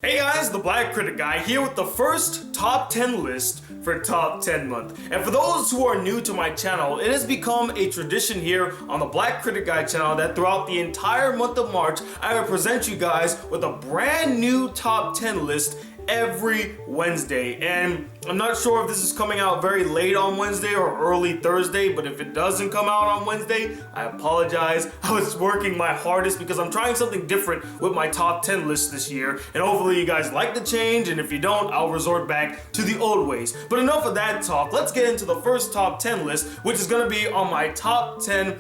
Hey guys, the Black Critic Guy here with the first top 10 list for top 10 month. And for those who are new to my channel, it has become a tradition here on the Black Critic Guy channel that throughout the entire month of March, I will present you guys with a brand new top 10 list every Wednesday. And I'm not sure if this is coming out very late on Wednesday or early Thursday, but if it doesn't come out on Wednesday, I apologize. I was working my hardest because I'm trying something different with my top 10 list this year, and hopefully you guys like the change, and if you don't, I'll resort back to the old ways. But enough of that talk, let's get into the first top 10 list, which is gonna be on my top 10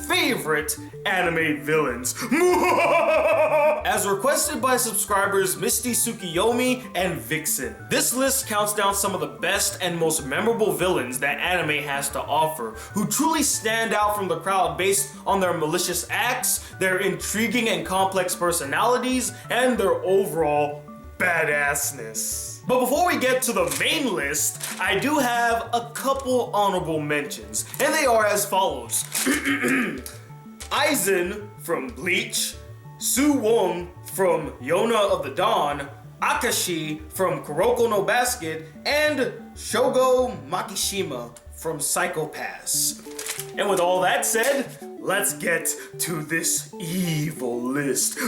favorite anime villains. As requested by subscribers Misty Tsukiyomi and Vixen, this list counts down some of the best and most memorable villains that anime has to offer, who truly stand out from the crowd based on their malicious acts, their intriguing and complex personalities, and their overall badassness. But before we get to the main list, I do have a couple honorable mentions, and they are as follows. Aizen from Bleach, Su Wong from Yona of the Dawn, Akashi from Kuroko no Basket, and Shogo Makishima from Psycho Pass. And with all that said, let's get to this evil list.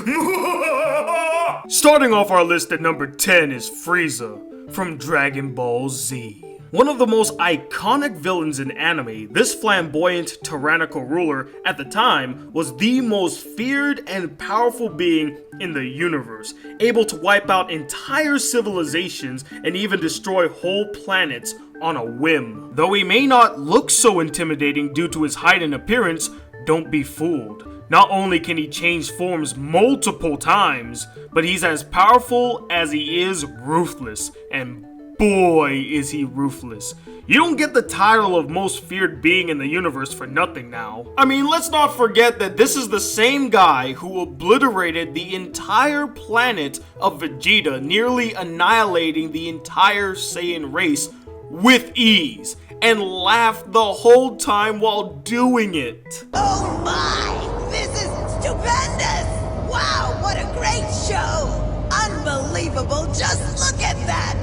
Starting off our list at number 10 is Frieza from Dragon Ball Z. One of the most iconic villains in anime, this flamboyant, tyrannical ruler at the time was the most feared and powerful being in the universe, able to wipe out entire civilizations and even destroy whole planets on a whim. Though he may not look so intimidating due to his height and appearance, don't be fooled. Not only can he change forms multiple times, but he's as powerful as he is ruthless, and boy is he ruthless. You don't get the title of most feared being in the universe for nothing now. I mean, let's not forget that this is the same guy who obliterated the entire planet of Vegeta, nearly annihilating the entire Saiyan race with ease, and laughed the whole time while doing it. Oh my! This is stupendous! Wow, what a great show! Unbelievable, just look at that!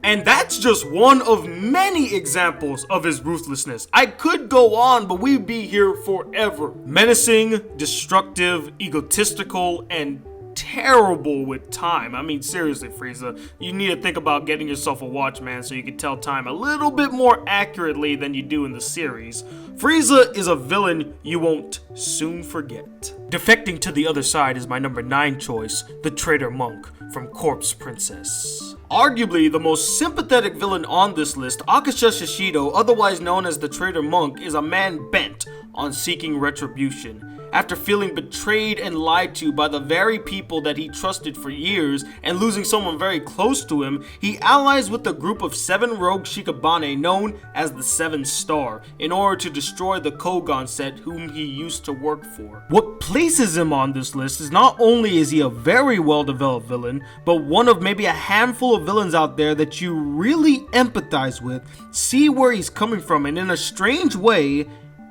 And that's just one of many examples of his ruthlessness. I could go on, but we'd be here forever. Menacing, destructive, egotistical, and terrible with time. I mean, seriously, Frieza, you need to think about getting yourself a watch, man, so you can tell time a little bit more accurately than you do in the series. Frieza is a villain you won't soon forget. Defecting to the other side is my number 9 choice, the Traitor Monk from Corpse Princess. Arguably the most sympathetic villain on this list, Akusha Shishido, otherwise known as the Traitor Monk, is a man bent on seeking retribution. After feeling betrayed and lied to by the very people that he trusted for years and losing someone very close to him, he allies with a group of 7 rogue Shikabane known as the 7 Star in order to destroy the Kogan set whom he used to work for. What places him on this list is not only is he a very well developed villain, but one of maybe a handful of villains out there that you really empathize with, see where he's coming from, and in a strange way,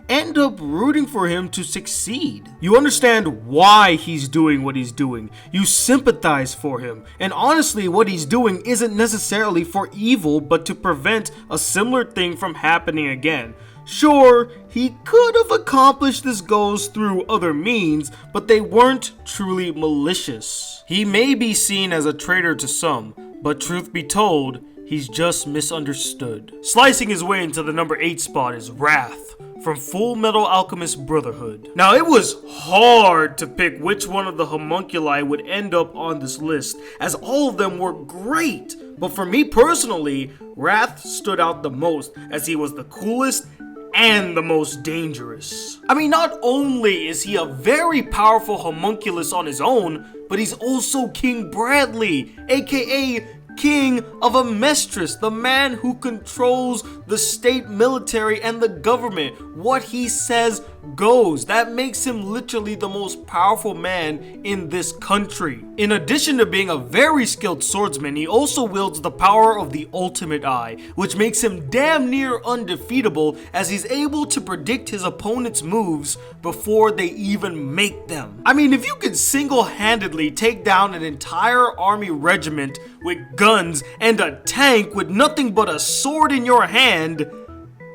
end up rooting for him to succeed. You understand why he's doing what he's doing. You sympathize for him. And honestly, what he's doing isn't necessarily for evil, but to prevent a similar thing from happening again. Sure, he could have accomplished this goals through other means, but they weren't truly malicious. He may be seen as a traitor to some, but truth be told, he's just misunderstood. Slicing his way into the number 8 spot is Wrath from Full Metal Alchemist Brotherhood. Now, it was hard to pick which one of the homunculi would end up on this list, as all of them were great. But for me personally, Wrath stood out the most, as he was the coolest and the most dangerous. I mean, not only is he a very powerful homunculus on his own, but he's also King Bradley, aka King of Amestris, the man who controls the state military and the government. What he says goes. That makes him literally the most powerful man in this country. In addition to being a very skilled swordsman, he also wields the power of the ultimate eye, which makes him damn near undefeatable as he's able to predict his opponent's moves before they even make them. I mean, if you could single-handedly take down an entire army regiment with guns and a tank with nothing but a sword in your hand,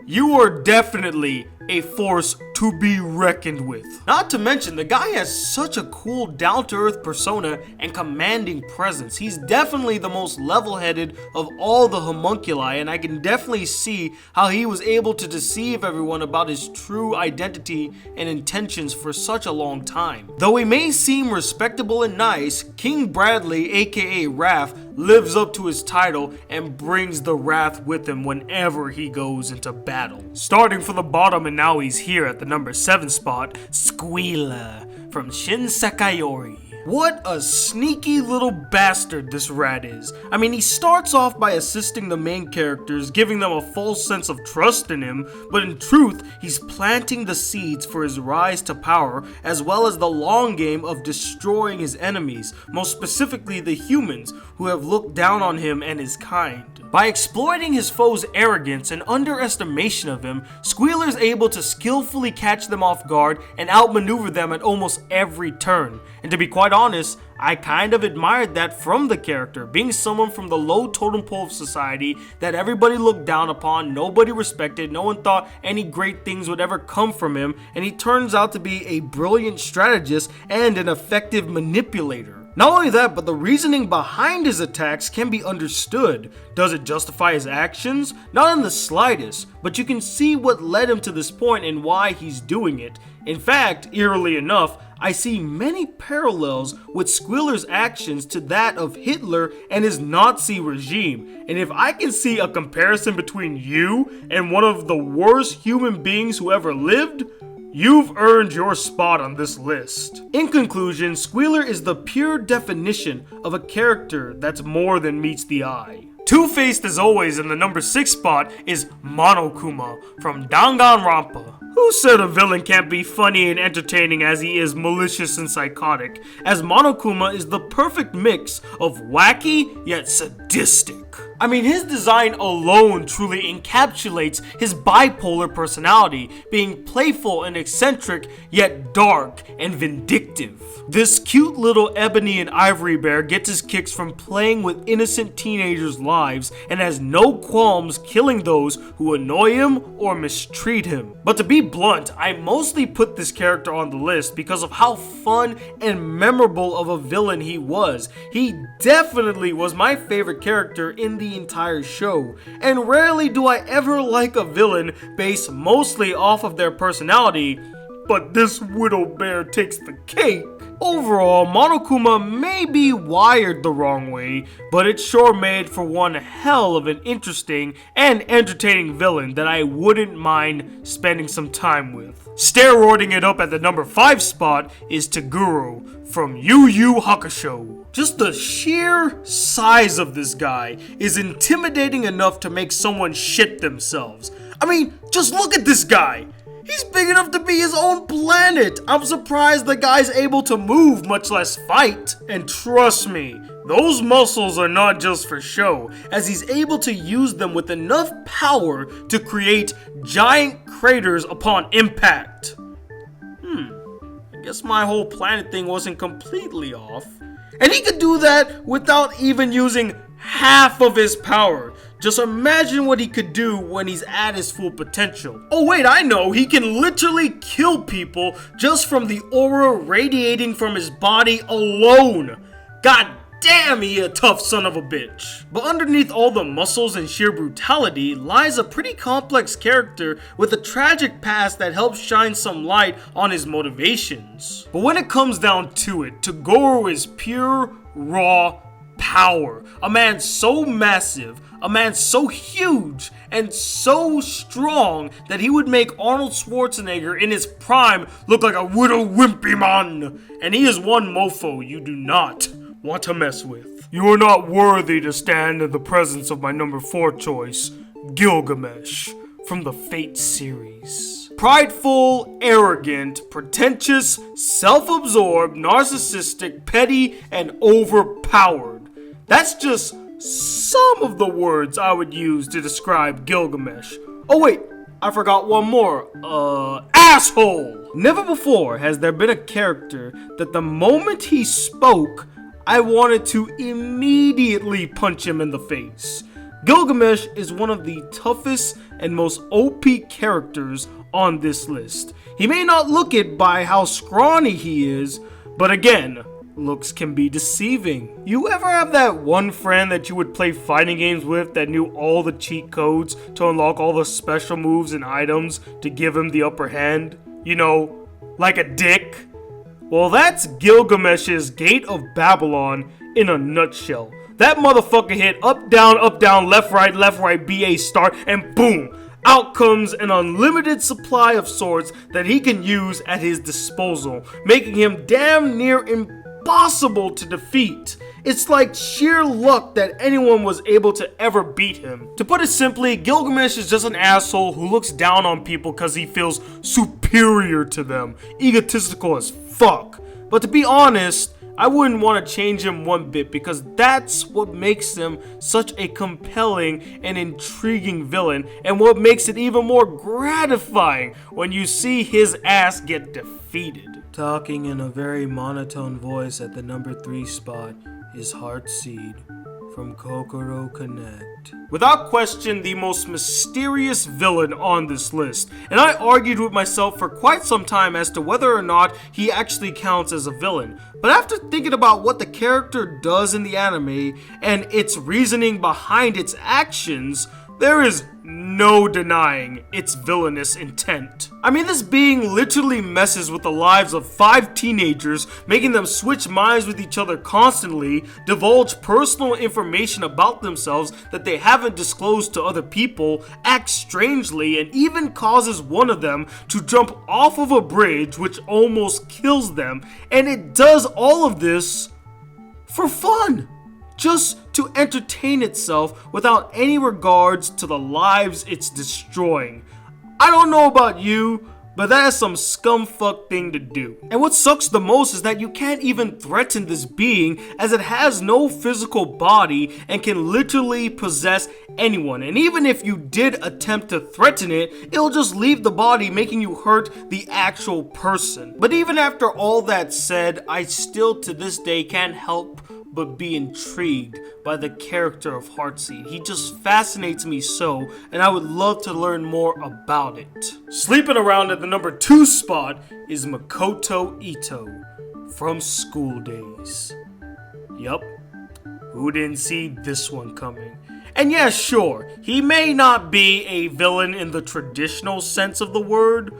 you are definitely a force to be reckoned with. Not to mention, the guy has such a cool down-to-earth persona and commanding presence. He's definitely the most level-headed of all the homunculi, and I can definitely see how he was able to deceive everyone about his true identity and intentions for such a long time. Though he may seem respectable and nice, King Bradley, aka Wrath, lives up to his title and brings the wrath with him whenever he goes into battle. Starting from the bottom, and now he's here at the number 7 spot, Squealer from Shinsekai Yori. What a sneaky little bastard this rat is. I mean, he starts off by assisting the main characters, giving them a false sense of trust in him, but in truth, he's planting the seeds for his rise to power, as well as the long game of destroying his enemies, most specifically the humans, who have looked down on him and his kind. By exploiting his foes' arrogance and underestimation of him, Squealer's able to skillfully catch them off guard and outmaneuver them at almost every turn. And to be quite honest, I kind of admired that from the character, being someone from the low totem pole of society that everybody looked down upon, nobody respected, no one thought any great things would ever come from him, and he turns out to be a brilliant strategist and an effective manipulator. Not only that, but the reasoning behind his attacks can be understood. Does it justify his actions? Not in the slightest, but you can see what led him to this point and why he's doing it. In fact, eerily enough, I see many parallels with Squealer's actions to that of Hitler and his Nazi regime. And if I can see a comparison between you and one of the worst human beings who ever lived, you've earned your spot on this list. In conclusion, Squealer is the pure definition of a character that's more than meets the eye. Two-faced as always in the number 6 spot is Monokuma from Danganronpa. Who said a villain can't be funny and entertaining as he is malicious and psychotic, as Monokuma is the perfect mix of wacky yet sadistic. I mean, his design alone truly encapsulates his bipolar personality, being playful and eccentric yet dark and vindictive. This cute little ebony and ivory bear gets his kicks from playing with innocent teenagers' lives and has no qualms killing those who annoy him or mistreat him. But to be blunt, I mostly put this character on the list because of how fun and memorable of a villain he was. He definitely was my favorite character in the entire show, and rarely do I ever like a villain based mostly off of their personality, but this widow bear takes the cake. Overall, Monokuma may be wired the wrong way, but it's sure made for one hell of an interesting and entertaining villain that I wouldn't mind spending some time with. Steroiding it up at the number 5 spot is Toguro from Yu Hakusho. Just the sheer size of this guy is intimidating enough to make someone shit themselves. I mean, just look at this guy. He's big enough to be his own planet. I'm surprised the guy's able to move, much less fight. And trust me, those muscles are not just for show, as he's able to use them with enough power to create giant craters upon impact. I guess my whole planet thing wasn't completely off. And he could do that without even using half of his power. Just imagine what he could do when he's at his full potential. Oh wait, I know, he can literally kill people just from the aura radiating from his body alone. God damn, he a tough son of a bitch. But underneath all the muscles and sheer brutality lies a pretty complex character with a tragic past that helps shine some light on his motivations. But when it comes down to it, Toguro is pure, raw power. A man so massive, a man so huge and so strong that he would make Arnold Schwarzenegger in his prime look like a little wimpy man. And he is one mofo you do not want to mess with. You are not worthy to stand in the presence of my number 4 choice, Gilgamesh from the Fate series. prideful, arrogant, pretentious, self-absorbed, narcissistic, petty, and overpowered. That's just some of the words I would use to describe Gilgamesh. Oh wait, I forgot one more. Asshole! Never before has there been a character that the moment he spoke, I wanted to immediately punch him in the face. Gilgamesh is one of the toughest and most OP characters on this list. He may not look it by how scrawny he is, but again, looks can be deceiving. You ever have that one friend that you would play fighting games with that knew all the cheat codes to unlock all the special moves and items to give him the upper hand? You know, like a dick? Well, that's Gilgamesh's Gate of Babylon in a nutshell. That motherfucker hit up, down, left, right, BA start, and boom! Out comes an unlimited supply of swords that he can use at his disposal, making him damn near impossible to defeat. It's like sheer luck that anyone was able to ever beat him. To put it simply, Gilgamesh is just an asshole who looks down on people because he feels superior to them. Egotistical as fuck. But to be honest, I wouldn't want to change him one bit because that's what makes him such a compelling and intriguing villain, and what makes it even more gratifying when you see his ass get defeated. Talking in a very monotone voice at the number 3 spot is Heartseed from Kokoro Connect. Without question, the most mysterious villain on this list, and I argued with myself for quite some time as to whether or not he actually counts as a villain. But after thinking about what the character does in the anime and its reasoning behind its actions, there is no denying its villainous intent. I mean, this being literally messes with the lives of 5 teenagers, making them switch minds with each other constantly, divulge personal information about themselves that they haven't disclosed to other people, act strangely, and even causes one of them to jump off of a bridge which almost kills them. And it does all of this for fun, just to entertain itself without any regards to the lives it's destroying. I don't know about you, but that is some scumfuck thing to do. And what sucks the most is that you can't even threaten this being, as it has no physical body and can literally possess anyone. And even if you did attempt to threaten it, it'll just leave the body, making you hurt the actual person. But even after all that said, I still to this day can't help but be intrigued by the character of Heartseed. He just fascinates me so, and I would love to learn more about it. Sleeping around at the number 2 spot is Makoto Ito from School Days. Yup, who didn't see this one coming? And yeah, sure, he may not be a villain in the traditional sense of the word,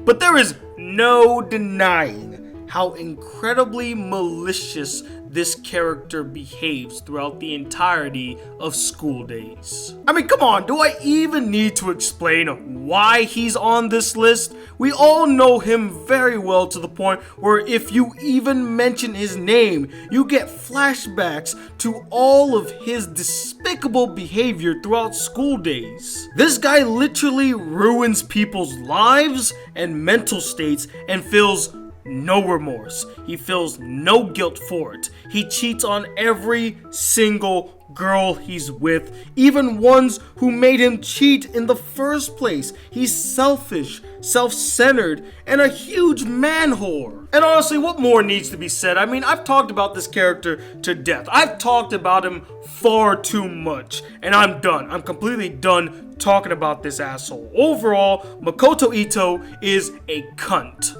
but there is no denying how incredibly malicious this character behaves throughout the entirety of School Days. I mean, come on, do I even need to explain why he's on this list? We all know him very well, to the point where if you even mention his name, you get flashbacks to all of his despicable behavior throughout School Days. This guy literally ruins people's lives and mental states and feels no remorse. He feels no guilt for it. He cheats on every single girl he's with, even ones who made him cheat in the first place. He's selfish, self-centered, and a huge man whore. And honestly, what more needs to be said? I mean, I've talked about this character to death. I've talked about him far too much, and I'm done. I'm completely done talking about this asshole. Overall, Makoto Ito is a cunt.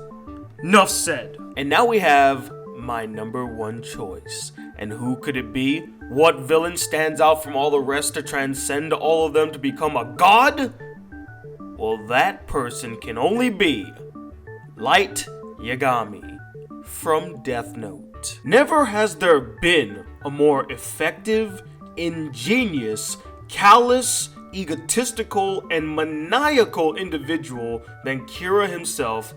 Enough said. And now we have my number 1 choice. And who could it be? What villain stands out from all the rest to transcend all of them to become a god? Well, that person can only be Light Yagami from Death Note. Never has there been a more effective, ingenious, callous, egotistical, and maniacal individual than Kira himself,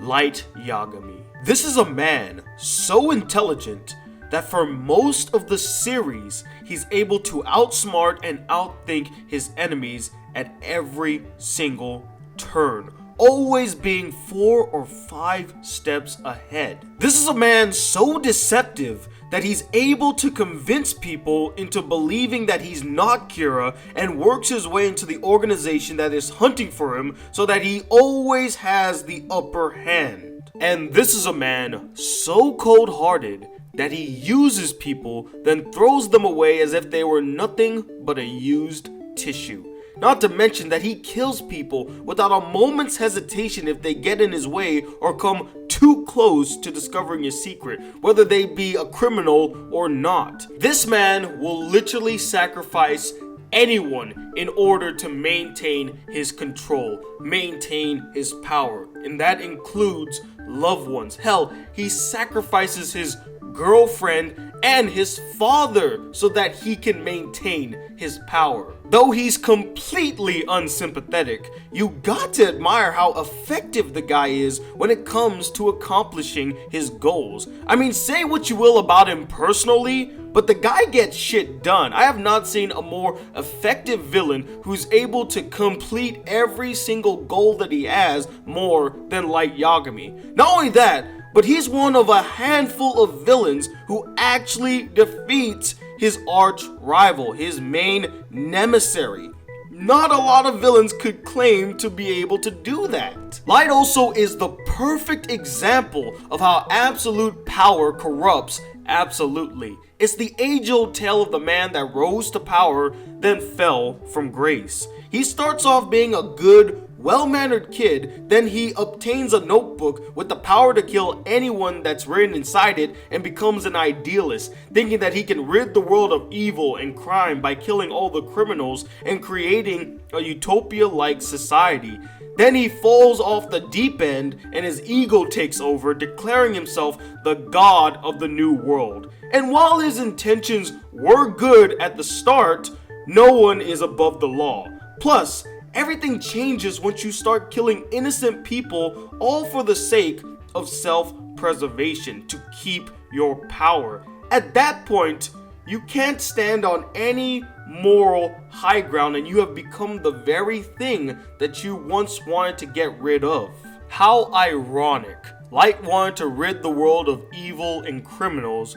Light Yagami. This is a man so intelligent that for most of the series, he's able to outsmart and outthink his enemies at every single turn, always being 4 or 5 steps ahead. This is a man so deceptive that he's able to convince people into believing that he's not Kira and works his way into the organization that is hunting for him so that he always has the upper hand. And this is a man so cold-hearted that he uses people, then throws them away as if they were nothing but a used tissue. Not to mention that he kills people without a moment's hesitation if they get in his way or come too close to discovering his secret, whether they be a criminal or not. This man will literally sacrifice anyone in order to maintain his control, maintain his power, and that includes loved ones. Hell, he sacrifices his girlfriend and his father so that he can maintain his power. Though he's completely unsympathetic, you got to admire how effective the guy is when it comes to accomplishing his goals. I mean, say what you will about him personally, but the guy gets shit done. I have not seen a more effective villain who's able to complete every single goal that he has more than Light Yagami. Not only that, but he's one of a handful of villains who actually defeats his arch rival, his main nemissary. Not a lot of villains could claim to be able to do that. Light also is the perfect example of how absolute power corrupts absolutely. It's the age-old tale of the man that rose to power, then fell from grace. He starts off being a good, well-mannered kid, then he obtains a notebook with the power to kill anyone that's written inside it and becomes an idealist, thinking that he can rid the world of evil and crime by killing all the criminals and creating a utopia-like society. Then he falls off the deep end and his ego takes over, declaring himself the god of the new world. And while his intentions were good at the start, no one is above the law. Plus, everything changes once you start killing innocent people, all for the sake of self-preservation, to keep your power. At that point, you can't stand on any moral high ground and you have become the very thing that you once wanted to get rid of. How ironic. Light wanted to rid the world of evil and criminals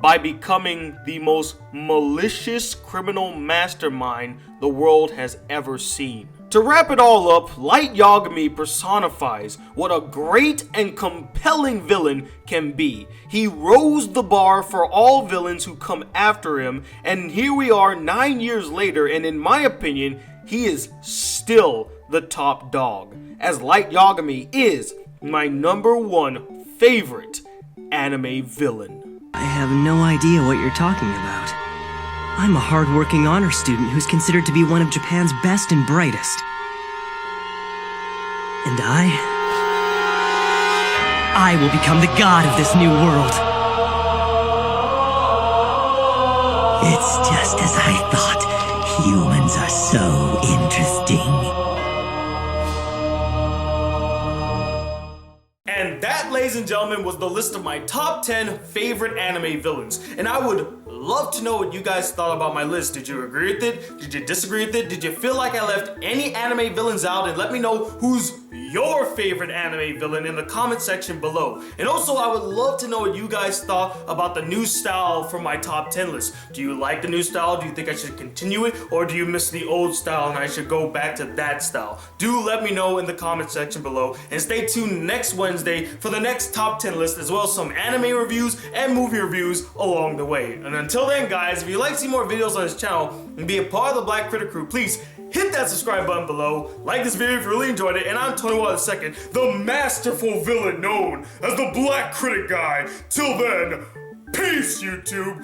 by becoming the most malicious criminal mastermind the world has ever seen. To wrap it all up, Light Yagami personifies what a great and compelling villain can be. He rose the bar for all villains who come after him, and here we are 9 years later, and in my opinion, he is still the top dog, as Light Yagami is my #1 favorite anime villain. I have no idea what you're talking about. I'm a hard-working honor student who's considered to be one of Japan's best and brightest. And I will become the god of this new world. It's just as I thought. Humans are so interesting. And that, ladies and gentlemen, was the list of my top 10 favorite anime villains. And I would love to know what you guys thought about my list. Did you agree with it? Did you disagree with it? Did you feel like I left any anime villains out? And let me know who's your favorite anime villain in the comment section below. And also, I would love to know what you guys thought about the new style for my top 10 list. Do you like the new style? Do you think I should continue it? Or do you miss the old style and I should go back to that style? Do let me know in the comment section below. And stay tuned next Wednesday for the next top 10 list, as well as some anime reviews and movie reviews along the way. And until then, guys, if you'd like to see more videos on this channel and be a part of the Black Critic crew, please hit that subscribe button below, like this video if you really enjoyed it, and I'm Tony II, the masterful villain known as the Black Critic Guy. Till then, peace, YouTube.